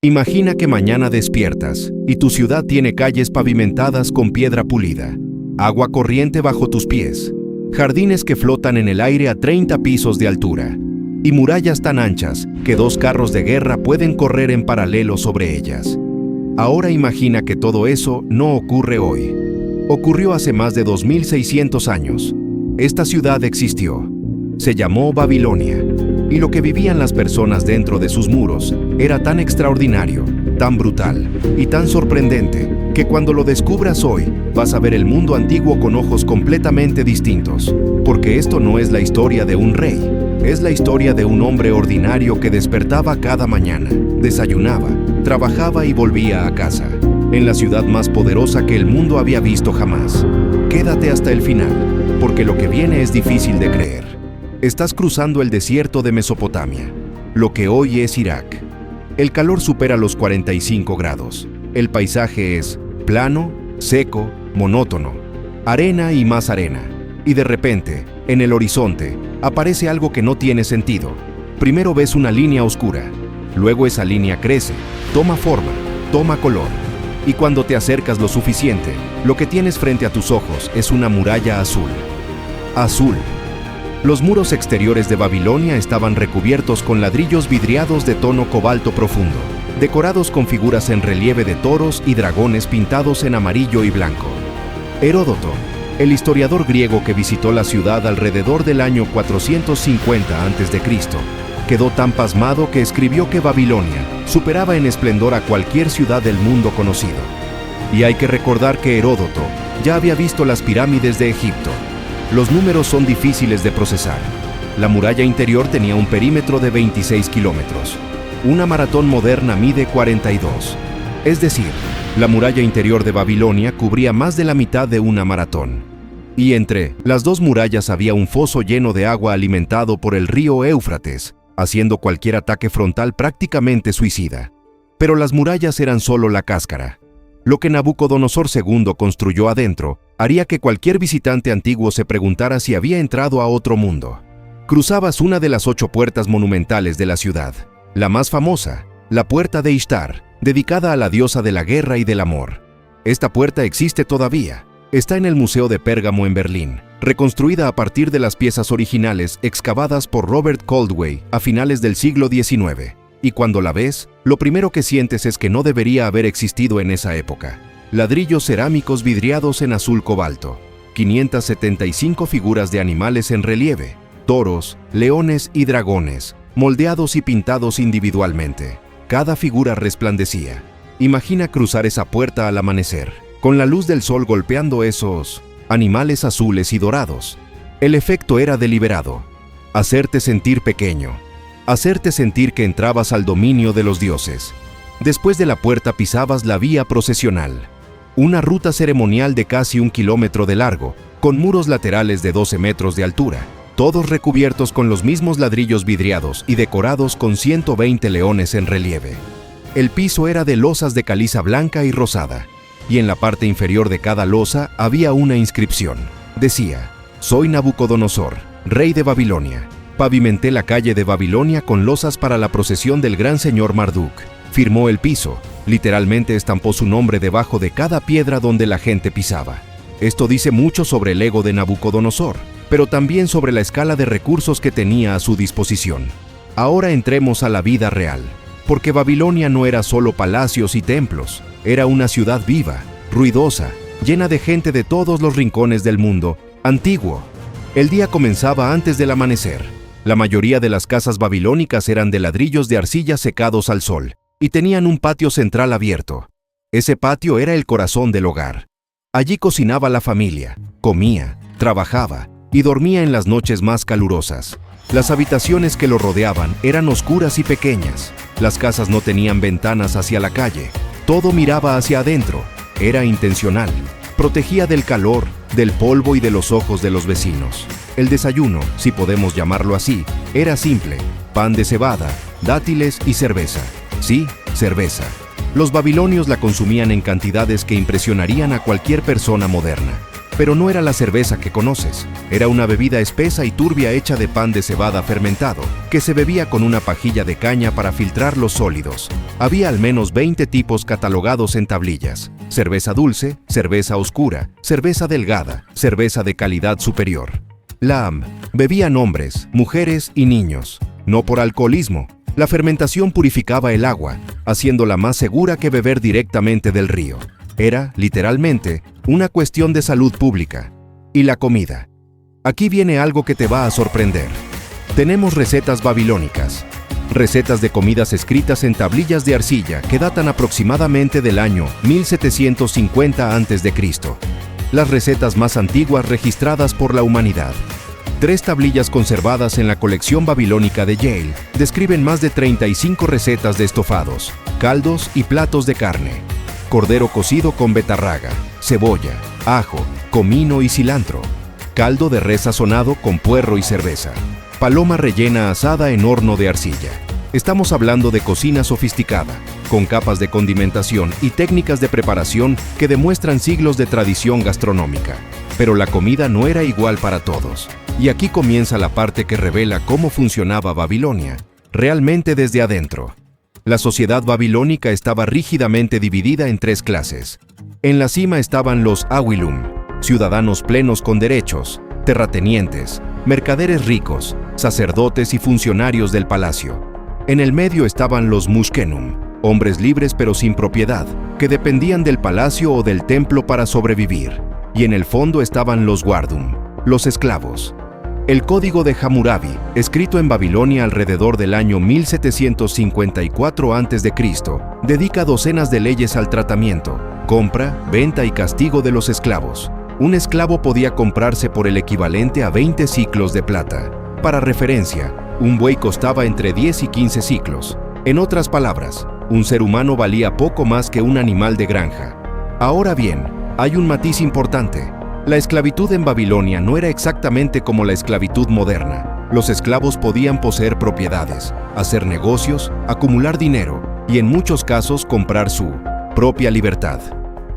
Imagina que mañana despiertas y tu ciudad tiene calles pavimentadas con piedra pulida, agua corriente bajo tus pies, jardines que flotan en el aire a 30 pisos de altura y murallas tan anchas que 2 carros de guerra pueden correr en paralelo sobre ellas. Ahora imagina que todo eso no ocurre hoy. Ocurrió hace más de 2600 años. Esta ciudad existió. Se llamó Babilonia. Y lo que vivían las personas dentro de sus muros era tan extraordinario, tan brutal y tan sorprendente que cuando lo descubras hoy vas a ver el mundo antiguo con ojos completamente distintos. Porque esto no es la historia de un rey, es la historia de un hombre ordinario que despertaba cada mañana, desayunaba, trabajaba y volvía a casa, en la ciudad más poderosa que el mundo había visto jamás. Quédate hasta el final, porque lo que viene es difícil de creer. Estás cruzando el desierto de Mesopotamia, lo que hoy es Irak. El calor supera los 45 grados. El paisaje es plano, seco, monótono, arena y más arena. Y de repente, en el horizonte, aparece algo que no tiene sentido. Primero ves una línea oscura, luego esa línea crece, toma forma, toma color. Y cuando te acercas lo suficiente, lo que tienes frente a tus ojos es una muralla azul. Azul. Los muros exteriores de Babilonia estaban recubiertos con ladrillos vidriados de tono cobalto profundo, decorados con figuras en relieve de toros y dragones pintados en amarillo y blanco. Heródoto, el historiador griego que visitó la ciudad alrededor del año 450 a.C., quedó tan pasmado que escribió que Babilonia superaba en esplendor a cualquier ciudad del mundo conocido. Y hay que recordar que Heródoto ya había visto las pirámides de Egipto. Los números son difíciles de procesar. La muralla interior tenía un perímetro de 26 kilómetros. Una maratón moderna mide 42. Es decir, la muralla interior de Babilonia cubría más de la mitad de una maratón. Y entre las dos murallas había un foso lleno de agua alimentado por el río Éufrates, haciendo cualquier ataque frontal prácticamente suicida. Pero las murallas eran solo la cáscara. Lo que Nabucodonosor II construyó adentro haría que cualquier visitante antiguo se preguntara si había entrado a otro mundo. Cruzabas una de las 8 puertas monumentales de la ciudad. La más famosa, la Puerta de Ishtar, dedicada a la diosa de la guerra y del amor. Esta puerta existe todavía. Está en el Museo de Pérgamo en Berlín, reconstruida a partir de las piezas originales excavadas por Robert Coldway a finales del siglo XIX. Y cuando la ves, lo primero que sientes es que no debería haber existido en esa época. Ladrillos cerámicos vidriados en azul cobalto, 575 figuras de animales en relieve, toros, leones y dragones, moldeados y pintados individualmente. Cada figura resplandecía. Imagina cruzar esa puerta al amanecer, con la luz del sol golpeando esos animales azules y dorados. El efecto era deliberado. Hacerte sentir pequeño. Hacerte sentir que entrabas al dominio de los dioses. Después de la puerta pisabas la vía procesional. Una ruta ceremonial de casi 1 kilómetro de largo, con muros laterales de 12 metros de altura, todos recubiertos con los mismos ladrillos vidriados y decorados con 120 leones en relieve. El piso era de losas de caliza blanca y rosada, y en la parte inferior de cada losa había una inscripción. Decía: «Soy Nabucodonosor, rey de Babilonia. Pavimenté la calle de Babilonia con losas para la procesión del gran señor Marduk». Firmó el piso, literalmente estampó su nombre debajo de cada piedra donde la gente pisaba. Esto dice mucho sobre el ego de Nabucodonosor, pero también sobre la escala de recursos que tenía a su disposición. Ahora entremos a la vida real, porque Babilonia no era solo palacios y templos, era una ciudad viva, ruidosa, llena de gente de todos los rincones del mundo, antiguo. El día comenzaba antes del amanecer. La mayoría de las casas babilónicas eran de ladrillos de arcilla secados al sol, y tenían un patio central abierto. Ese patio era el corazón del hogar. Allí cocinaba la familia, comía, trabajaba y dormía en las noches más calurosas. Las habitaciones que lo rodeaban eran oscuras y pequeñas. Las casas no tenían ventanas hacia la calle. Todo miraba hacia adentro. Era intencional. Protegía del calor, del polvo y de los ojos de los vecinos. El desayuno, si podemos llamarlo así, era simple: pan de cebada, dátiles y cerveza. Sí, cerveza. Los babilonios la consumían en cantidades que impresionarían a cualquier persona moderna. Pero no era la cerveza que conoces. Era una bebida espesa y turbia hecha de pan de cebada fermentado, que se bebía con una pajilla de caña para filtrar los sólidos. Había al menos 20 tipos catalogados en tablillas: cerveza dulce, cerveza oscura, cerveza delgada, cerveza de calidad superior. La bebían hombres, mujeres y niños, no por alcoholismo. La fermentación purificaba el agua, haciéndola más segura que beber directamente del río. Era, literalmente, una cuestión de salud pública. Y la comida. Aquí viene algo que te va a sorprender. Tenemos recetas babilónicas. Recetas de comidas escritas en tablillas de arcilla que datan aproximadamente del año 1750 a.C. Las recetas más antiguas registradas por la humanidad. 3 tablillas conservadas en la colección babilónica de Yale describen más de 35 recetas de estofados, caldos y platos de carne. Cordero cocido con betarraga, cebolla, ajo, comino y cilantro. Caldo de res sazonado con puerro y cerveza. Paloma rellena asada en horno de arcilla. Estamos hablando de cocina sofisticada, con capas de condimentación y técnicas de preparación que demuestran siglos de tradición gastronómica. Pero la comida no era igual para todos. Y aquí comienza la parte que revela cómo funcionaba Babilonia, realmente desde adentro. La sociedad babilónica estaba rígidamente dividida en 3 clases. En la cima estaban los Awilum, ciudadanos plenos con derechos, terratenientes, mercaderes ricos, sacerdotes y funcionarios del palacio. En el medio estaban los Mushkenum, hombres libres pero sin propiedad, que dependían del palacio o del templo para sobrevivir. Y en el fondo estaban los Wardum, los esclavos. El Código de Hammurabi, escrito en Babilonia alrededor del año 1754 a.C., dedica docenas de leyes al tratamiento, compra, venta y castigo de los esclavos. Un esclavo podía comprarse por el equivalente a 20 siclos de plata. Para referencia, un buey costaba entre 10 y 15 siclos. En otras palabras, un ser humano valía poco más que un animal de granja. Ahora bien, hay un matiz importante. La esclavitud en Babilonia no era exactamente como la esclavitud moderna. Los esclavos podían poseer propiedades, hacer negocios, acumular dinero y en muchos casos comprar su propia libertad.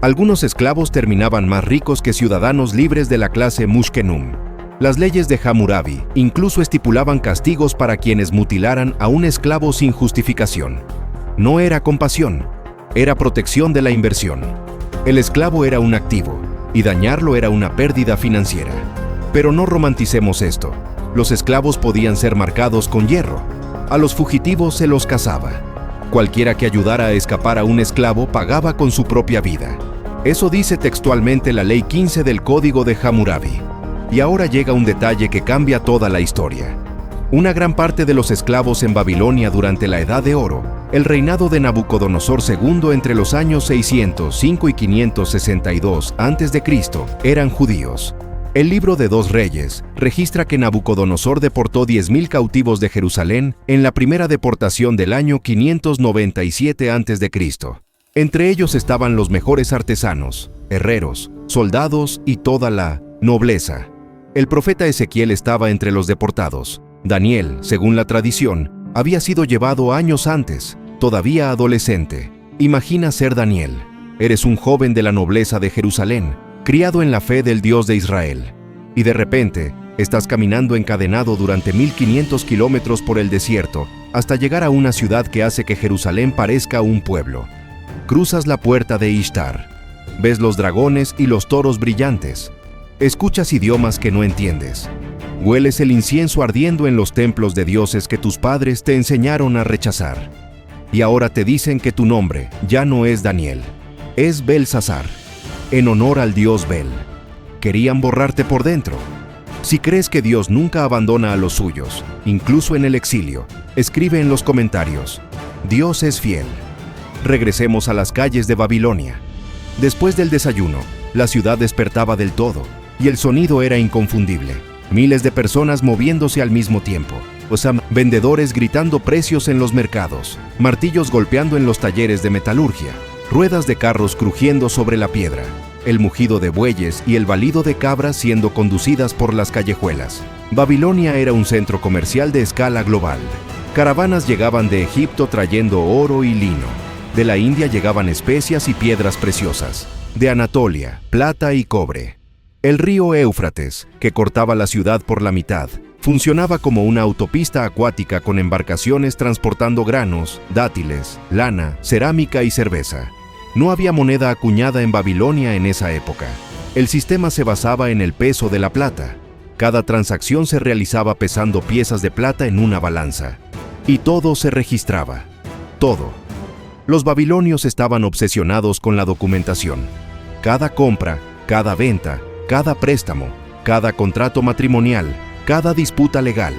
Algunos esclavos terminaban más ricos que ciudadanos libres de la clase Mushkenum. Las leyes de Hammurabi incluso estipulaban castigos para quienes mutilaran a un esclavo sin justificación. No era compasión, era protección de la inversión. El esclavo era un activo, y dañarlo era una pérdida financiera. Pero no romanticemos esto. Los esclavos podían ser marcados con hierro. A los fugitivos se los cazaba. Cualquiera que ayudara a escapar a un esclavo pagaba con su propia vida. Eso dice textualmente la Ley 15 del Código de Hammurabi. Y ahora llega un detalle que cambia toda la historia. Una gran parte de los esclavos en Babilonia durante la Edad de Oro, el reinado de Nabucodonosor II entre los años 605 y 562 a.C., eran judíos. El libro de 2 Reyes registra que Nabucodonosor deportó 10.000 cautivos de Jerusalén en la primera deportación del año 597 a.C. Entre ellos estaban los mejores artesanos, herreros, soldados y toda la nobleza. El profeta Ezequiel estaba entre los deportados. Daniel, según la tradición, había sido llevado años antes, todavía adolescente. Imagina ser Daniel. Eres un joven de la nobleza de Jerusalén, criado en la fe del Dios de Israel. Y de repente, estás caminando encadenado durante 1500 kilómetros por el desierto, hasta llegar a una ciudad que hace que Jerusalén parezca un pueblo. Cruzas la puerta de Ishtar. Ves los dragones y los toros brillantes. Escuchas idiomas que no entiendes. Hueles el incienso ardiendo en los templos de dioses que tus padres te enseñaron a rechazar. Y ahora te dicen que tu nombre ya no es Daniel, es Belsasar, en honor al dios Bel. Querían borrarte por dentro. Si crees que Dios nunca abandona a los suyos, incluso en el exilio, escribe en los comentarios: Dios es fiel. Regresemos a las calles de Babilonia. Después del desayuno, la ciudad despertaba del todo, y el sonido era inconfundible. Miles de personas moviéndose al mismo tiempo. Vendedores gritando precios en los mercados, martillos golpeando en los talleres de metalurgia, ruedas de carros crujiendo sobre la piedra, el mugido de bueyes y el balido de cabras siendo conducidas por las callejuelas. Babilonia era un centro comercial de escala global. Caravanas llegaban de Egipto trayendo oro y lino. De la India llegaban especias y piedras preciosas. De Anatolia, plata y cobre. El río Éufrates, que cortaba la ciudad por la mitad, Funcionaba como una autopista acuática con embarcaciones transportando granos, dátiles, lana, cerámica y cerveza. No había moneda acuñada en Babilonia en esa época. El sistema se basaba en el peso de la plata. Cada transacción se realizaba pesando piezas de plata en una balanza. Y todo se registraba. Todo. Los babilonios estaban obsesionados con la documentación. Cada compra, cada venta, cada préstamo, cada contrato matrimonial, cada disputa legal,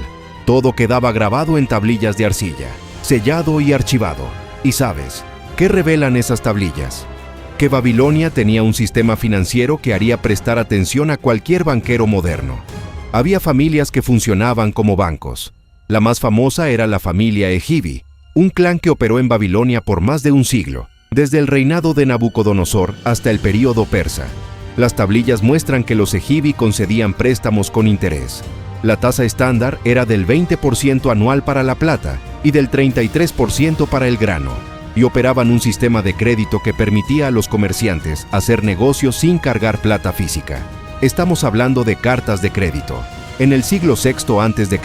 todo quedaba grabado en tablillas de arcilla, sellado y archivado. ¿Y sabes qué revelan esas tablillas? Que Babilonia tenía un sistema financiero que haría prestar atención a cualquier banquero moderno. Había familias que funcionaban como bancos. La más famosa era la familia Ejibi, un clan que operó en Babilonia por más de un siglo, desde el reinado de Nabucodonosor hasta el período persa. Las tablillas muestran que los Ejibi concedían préstamos con interés. La tasa estándar era del 20% anual para la plata y del 33% para el grano, y operaban un sistema de crédito que permitía a los comerciantes hacer negocios sin cargar plata física. Estamos hablando de cartas de crédito. En el siglo VI a.C.,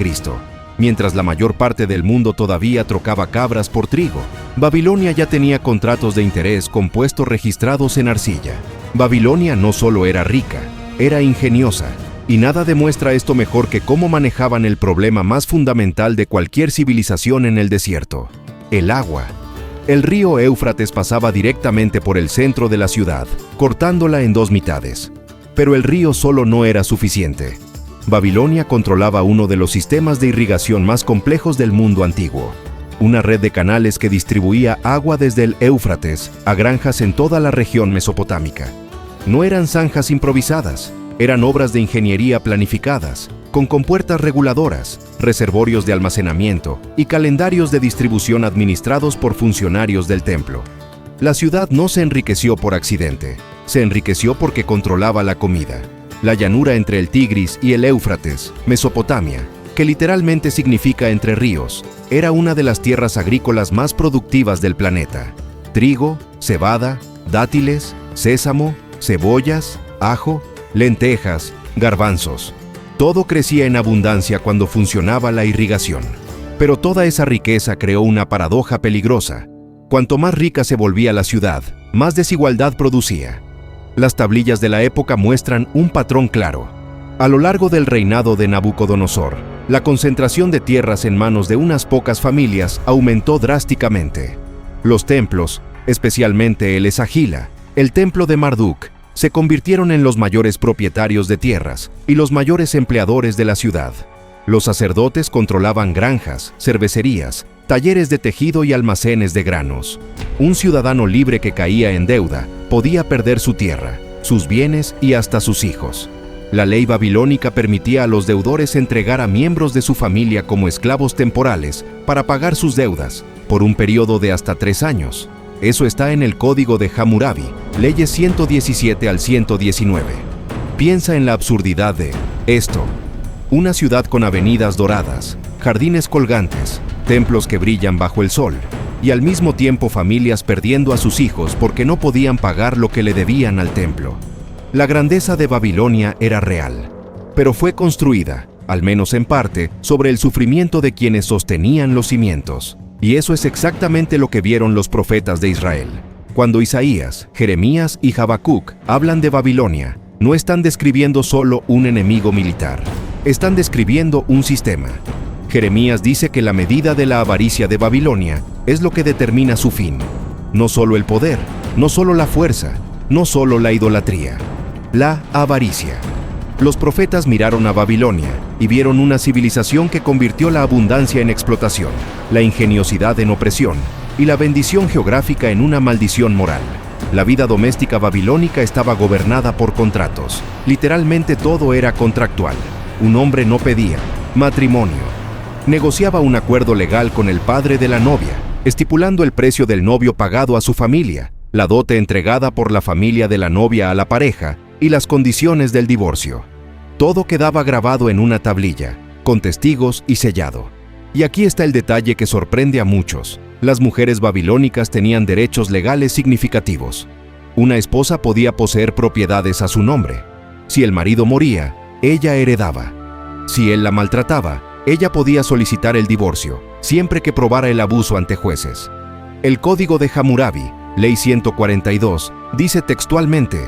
mientras la mayor parte del mundo todavía trocaba cabras por trigo, Babilonia ya tenía contratos de interés con puestos registrados en arcilla. Babilonia no solo era rica, era ingeniosa. Y nada demuestra esto mejor que cómo manejaban el problema más fundamental de cualquier civilización en el desierto: el agua. El río Éufrates pasaba directamente por el centro de la ciudad, cortándola en dos mitades. Pero el río solo no era suficiente. Babilonia controlaba uno de los sistemas de irrigación más complejos del mundo antiguo. Una red de canales que distribuía agua desde el Éufrates a granjas en toda la región mesopotámica. No eran zanjas improvisadas. Eran obras de ingeniería planificadas, con compuertas reguladoras, reservorios de almacenamiento y calendarios de distribución administrados por funcionarios del templo. La ciudad no se enriqueció por accidente, se enriqueció porque controlaba la comida. La llanura entre el Tigris y el Éufrates, Mesopotamia, que literalmente significa entre ríos, era una de las tierras agrícolas más productivas del planeta. Trigo, cebada, dátiles, sésamo, cebollas, ajo, lentejas, garbanzos. Todo crecía en abundancia cuando funcionaba la irrigación. Pero toda esa riqueza creó una paradoja peligrosa. Cuanto más rica se volvía la ciudad, más desigualdad producía. Las tablillas de la época muestran un patrón claro. A lo largo del reinado de Nabucodonosor, la concentración de tierras en manos de unas pocas familias aumentó drásticamente. Los templos, especialmente el Esagila, el templo de Marduk, se convirtieron en los mayores propietarios de tierras y los mayores empleadores de la ciudad. Los sacerdotes controlaban granjas, cervecerías, talleres de tejido y almacenes de granos. Un ciudadano libre que caía en deuda podía perder su tierra, sus bienes y hasta sus hijos. La ley babilónica permitía a los deudores entregar a miembros de su familia como esclavos temporales para pagar sus deudas por un periodo de hasta 3 años. Eso está en el Código de Hammurabi, leyes 117 al 119. Piensa en la absurdidad de esto. Una ciudad con avenidas doradas, jardines colgantes, templos que brillan bajo el sol, y al mismo tiempo familias perdiendo a sus hijos porque no podían pagar lo que le debían al templo. La grandeza de Babilonia era real, pero fue construida, al menos en parte, sobre el sufrimiento de quienes sostenían los cimientos. Y eso es exactamente lo que vieron los profetas de Israel. Cuando Isaías, Jeremías y Habacuc hablan de Babilonia, no están describiendo solo un enemigo militar. Están describiendo un sistema. Jeremías dice que la medida de la avaricia de Babilonia es lo que determina su fin. No solo el poder, no solo la fuerza, no solo la idolatría. La avaricia. Los profetas miraron a Babilonia y vieron una civilización que convirtió la abundancia en explotación, la ingeniosidad en opresión y la bendición geográfica en una maldición moral. La vida doméstica babilónica estaba gobernada por contratos. Literalmente todo era contractual. Un hombre no pedía matrimonio. Negociaba un acuerdo legal con el padre de la novia, estipulando el precio del novio pagado a su familia, la dote entregada por la familia de la novia a la pareja y las condiciones del divorcio. Todo quedaba grabado en una tablilla, con testigos y sellado. Y aquí está el detalle que sorprende a muchos. Las mujeres babilónicas tenían derechos legales significativos. Una esposa podía poseer propiedades a su nombre. Si el marido moría, ella heredaba. Si él la maltrataba, ella podía solicitar el divorcio, siempre que probara el abuso ante jueces. El Código de Hammurabi, Ley 142, dice textualmente: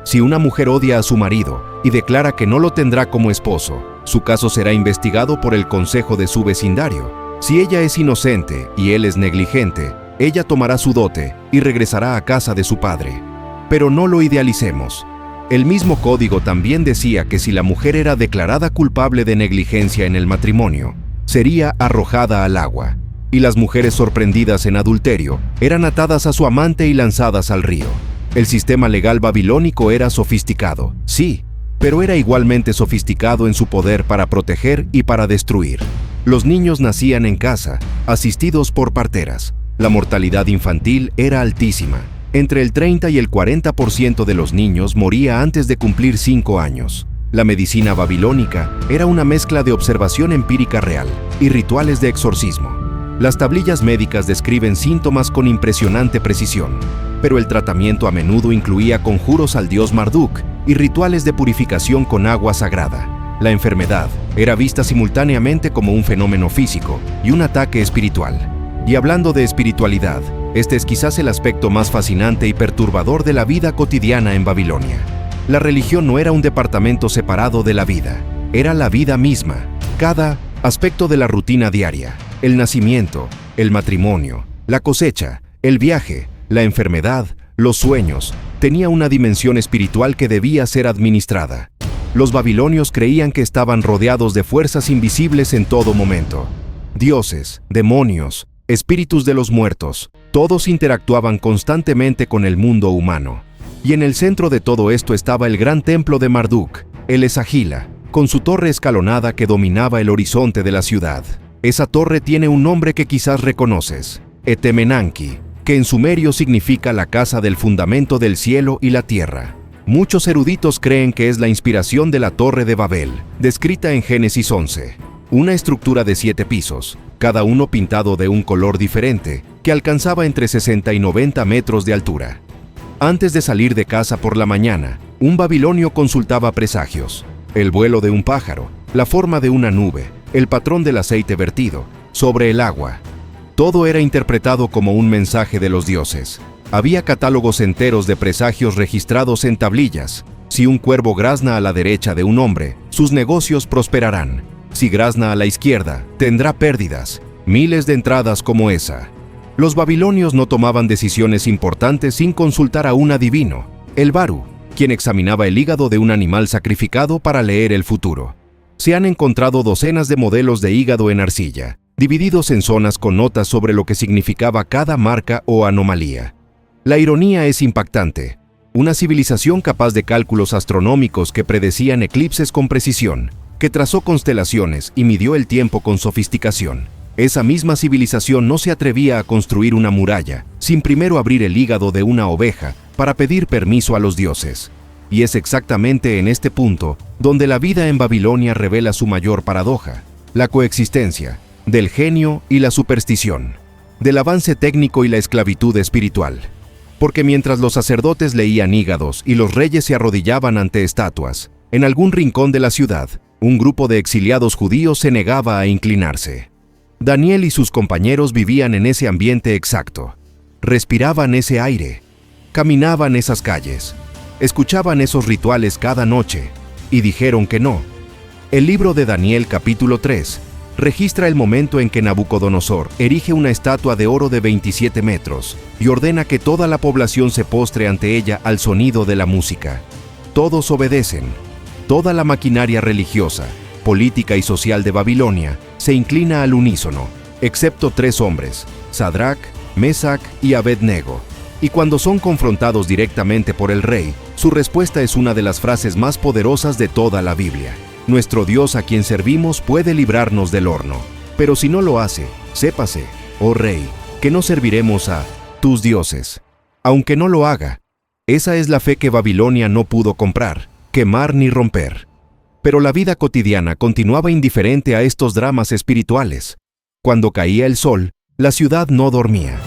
si una mujer odia a su marido y declara que no lo tendrá como esposo, su caso será investigado por el consejo de su vecindario. Si ella es inocente y él es negligente, ella tomará su dote y regresará a casa de su padre. Pero no lo idealicemos. El mismo código también decía que si la mujer era declarada culpable de negligencia en el matrimonio, sería arrojada al agua, y las mujeres sorprendidas en adulterio eran atadas a su amante y lanzadas al río. El sistema legal babilónico era sofisticado, sí, pero era igualmente sofisticado en su poder para proteger y para destruir. Los niños nacían en casa, asistidos por parteras. La mortalidad infantil era altísima. Entre el 30 y el 40% de los niños moría antes de cumplir 5 años. La medicina babilónica era una mezcla de observación empírica real y rituales de exorcismo. Las tablillas médicas describen síntomas con impresionante precisión, pero el tratamiento a menudo incluía conjuros al dios Marduk y rituales de purificación con agua sagrada. La enfermedad era vista simultáneamente como un fenómeno físico y un ataque espiritual. Y hablando de espiritualidad, este es quizás el aspecto más fascinante y perturbador de la vida cotidiana en Babilonia. La religión no era un departamento separado de la vida, era la vida misma. Cada aspecto de la rutina diaria, el nacimiento, el matrimonio, la cosecha, el viaje, la enfermedad, los sueños, tenía una dimensión espiritual que debía ser administrada. Los babilonios creían que estaban rodeados de fuerzas invisibles en todo momento. Dioses, demonios, espíritus de los muertos, todos interactuaban constantemente con el mundo humano. Y en el centro de todo esto estaba el gran templo de Marduk, el Esagila, con su torre escalonada que dominaba el horizonte de la ciudad. Esa torre tiene un nombre que quizás reconoces, Etemenanki, que en sumerio significa la casa del fundamento del cielo y la tierra. Muchos eruditos creen que es la inspiración de la Torre de Babel, descrita en Génesis 11. Una estructura de 7 pisos, cada uno pintado de un color diferente, que alcanzaba entre 60 y 90 metros de altura. Antes de salir de casa por la mañana, un babilonio consultaba presagios: el vuelo de un pájaro, la forma de una nube, el patrón del aceite vertido, sobre el agua. Todo era interpretado como un mensaje de los dioses. Había catálogos enteros de presagios registrados en tablillas. Si un cuervo grazna a la derecha de un hombre, sus negocios prosperarán. Si grazna a la izquierda, tendrá pérdidas. Miles de entradas como esa. Los babilonios no tomaban decisiones importantes sin consultar a un adivino, el Baru, quien examinaba el hígado de un animal sacrificado para leer el futuro. Se han encontrado docenas de modelos de hígado en arcilla, divididos en zonas con notas sobre lo que significaba cada marca o anomalía. La ironía es impactante. Una civilización capaz de cálculos astronómicos que predecían eclipses con precisión, que trazó constelaciones y midió el tiempo con sofisticación. Esa misma civilización no se atrevía a construir una muralla sin primero abrir el hígado de una oveja para pedir permiso a los dioses. Y es exactamente en este punto donde la vida en Babilonia revela su mayor paradoja: la coexistencia del genio y la superstición, del avance técnico y la esclavitud espiritual. Porque mientras los sacerdotes leían hígados y los reyes se arrodillaban ante estatuas, en algún rincón de la ciudad, un grupo de exiliados judíos se negaba a inclinarse. Daniel y sus compañeros vivían en ese ambiente exacto. Respiraban ese aire, caminaban esas calles, escuchaban esos rituales cada noche, y dijeron que no. El libro de Daniel capítulo 3 registra el momento en que Nabucodonosor erige una estatua de oro de 27 metros y ordena que toda la población se postre ante ella al sonido de la música. Todos obedecen. Toda la maquinaria religiosa, política y social de Babilonia se inclina al unísono, excepto 3 hombres, Sadrach, Mesach y Abed-Nego. Y cuando son confrontados directamente por el rey, su respuesta es una de las frases más poderosas de toda la Biblia: nuestro Dios a quien servimos puede librarnos del horno. Pero si no lo hace, sépase, oh rey, que no serviremos a tus dioses. Aunque no lo haga. Esa es la fe que Babilonia no pudo comprar, quemar ni romper. Pero la vida cotidiana continuaba indiferente a estos dramas espirituales. Cuando caía el sol, la ciudad no dormía.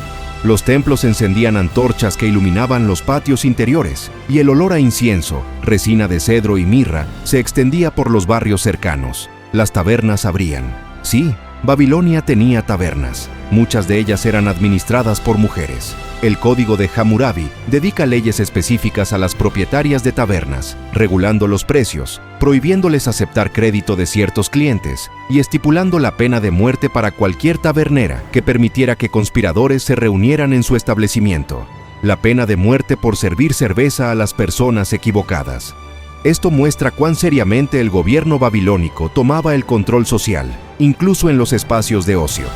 Los templos encendían antorchas que iluminaban los patios interiores, y el olor a incienso, resina de cedro y mirra se extendía por los barrios cercanos. Las tabernas abrían. Sí, Babilonia tenía tabernas. Muchas de ellas eran administradas por mujeres. El Código de Hammurabi dedica leyes específicas a las propietarias de tabernas, regulando los precios, prohibiéndoles aceptar crédito de ciertos clientes y estipulando la pena de muerte para cualquier tabernera que permitiera que conspiradores se reunieran en su establecimiento. La pena de muerte por servir cerveza a las personas equivocadas. Esto muestra cuán seriamente el gobierno babilónico tomaba el control social, incluso en los espacios de ocio.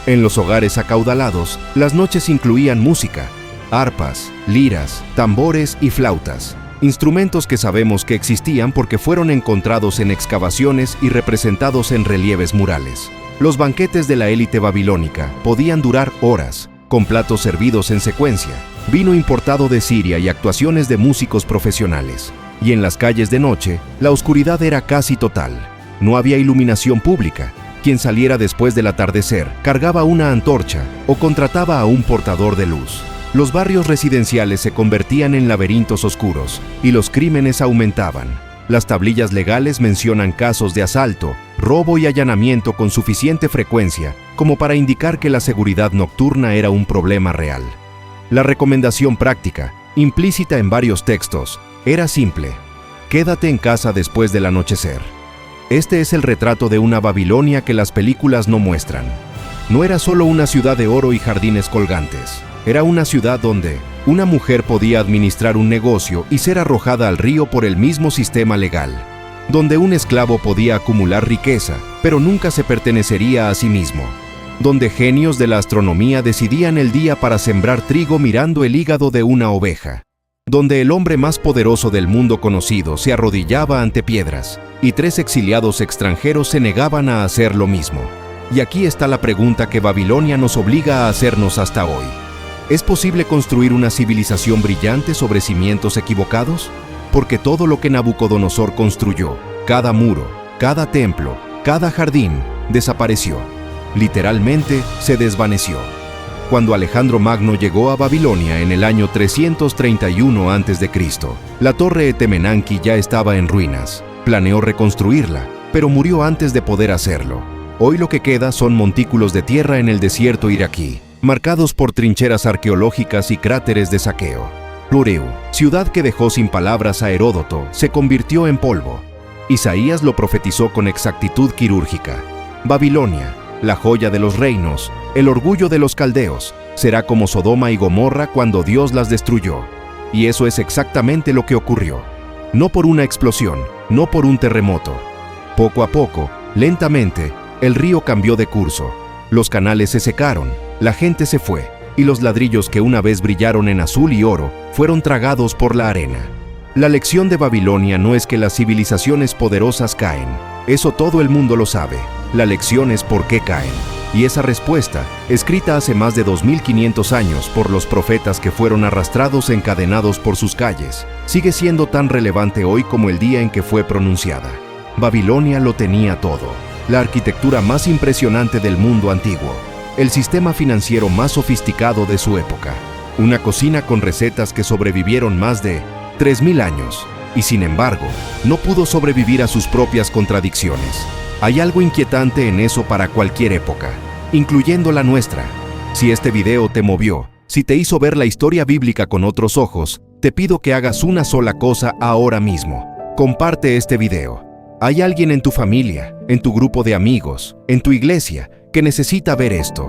En los hogares acaudalados, las noches incluían música, arpas, liras, tambores y flautas, instrumentos que sabemos que existían porque fueron encontrados en excavaciones y representados en relieves murales. Los banquetes de la élite babilónica podían durar horas, con platos servidos en secuencia, vino importado de Siria y actuaciones de músicos profesionales. Y en las calles de noche, la oscuridad era casi total. No había iluminación pública. Quien saliera después del atardecer cargaba una antorcha o contrataba a un portador de luz. Los barrios residenciales se convertían en laberintos oscuros y los crímenes aumentaban. Las tablillas legales mencionan casos de asalto, robo y allanamiento con suficiente frecuencia como para indicar que la seguridad nocturna era un problema real. La recomendación práctica, implícita en varios textos, era simple: quédate en casa después del anochecer. Este es el retrato de una Babilonia que las películas no muestran. No era solo una ciudad de oro y jardines colgantes. Era una ciudad donde una mujer podía administrar un negocio y ser arrojada al río por el mismo sistema legal. Donde un esclavo podía acumular riqueza, pero nunca se pertenecería a sí mismo. Donde genios de la astronomía decidían el día para sembrar trigo mirando el hígado de una oveja. Donde el hombre más poderoso del mundo conocido se arrodillaba ante piedras, y 3 exiliados extranjeros se negaban a hacer lo mismo. Y aquí está la pregunta que Babilonia nos obliga a hacernos hasta hoy. ¿Es posible construir una civilización brillante sobre cimientos equivocados? Porque todo lo que Nabucodonosor construyó, cada muro, cada templo, cada jardín, desapareció. Literalmente, se desvaneció. Cuando Alejandro Magno llegó a Babilonia en el año 331 a.C., la torre Etemenanki ya estaba en ruinas. Planeó reconstruirla, pero murió antes de poder hacerlo. Hoy lo que queda son montículos de tierra en el desierto iraquí, marcados por trincheras arqueológicas y cráteres de saqueo. Ureu, ciudad que dejó sin palabras a Heródoto, se convirtió en polvo. Isaías lo profetizó con exactitud quirúrgica. Babilonia, la joya de los reinos, el orgullo de los caldeos, será como Sodoma y Gomorra cuando Dios las destruyó. Y eso es exactamente lo que ocurrió. No por una explosión, no por un terremoto. Poco a poco, lentamente, el río cambió de curso. Los canales se secaron, la gente se fue, y los ladrillos que una vez brillaron en azul y oro fueron tragados por la arena. La lección de Babilonia no es que las civilizaciones poderosas caen. Eso todo el mundo lo sabe. La lección es por qué caen. Y esa respuesta, escrita hace más de 2500 años por los profetas que fueron arrastrados encadenados por sus calles, sigue siendo tan relevante hoy como el día en que fue pronunciada. Babilonia lo tenía todo. La arquitectura más impresionante del mundo antiguo. El sistema financiero más sofisticado de su época. Una cocina con recetas que sobrevivieron más de 3000 años. Y sin embargo, no pudo sobrevivir a sus propias contradicciones. Hay algo inquietante en eso para cualquier época, incluyendo la nuestra. Si este video te movió, si te hizo ver la historia bíblica con otros ojos, te pido que hagas una sola cosa ahora mismo. Comparte este video. Hay alguien en tu familia, en tu grupo de amigos, en tu iglesia, que necesita ver esto.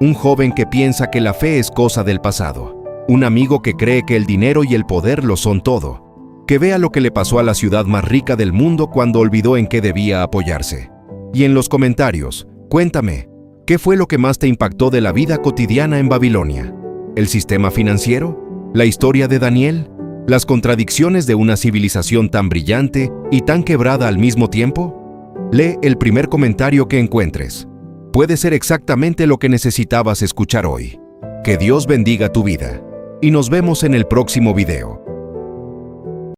Un joven que piensa que la fe es cosa del pasado. Un amigo que cree que el dinero y el poder lo son todo. Que vea lo que le pasó a la ciudad más rica del mundo cuando olvidó en qué debía apoyarse. Y en los comentarios, cuéntame, ¿qué fue lo que más te impactó de la vida cotidiana en Babilonia? ¿El sistema financiero? ¿La historia de Daniel? ¿Las contradicciones de una civilización tan brillante y tan quebrada al mismo tiempo? Lee el primer comentario que encuentres. Puede ser exactamente lo que necesitabas escuchar hoy. Que Dios bendiga tu vida. Y nos vemos en el próximo video.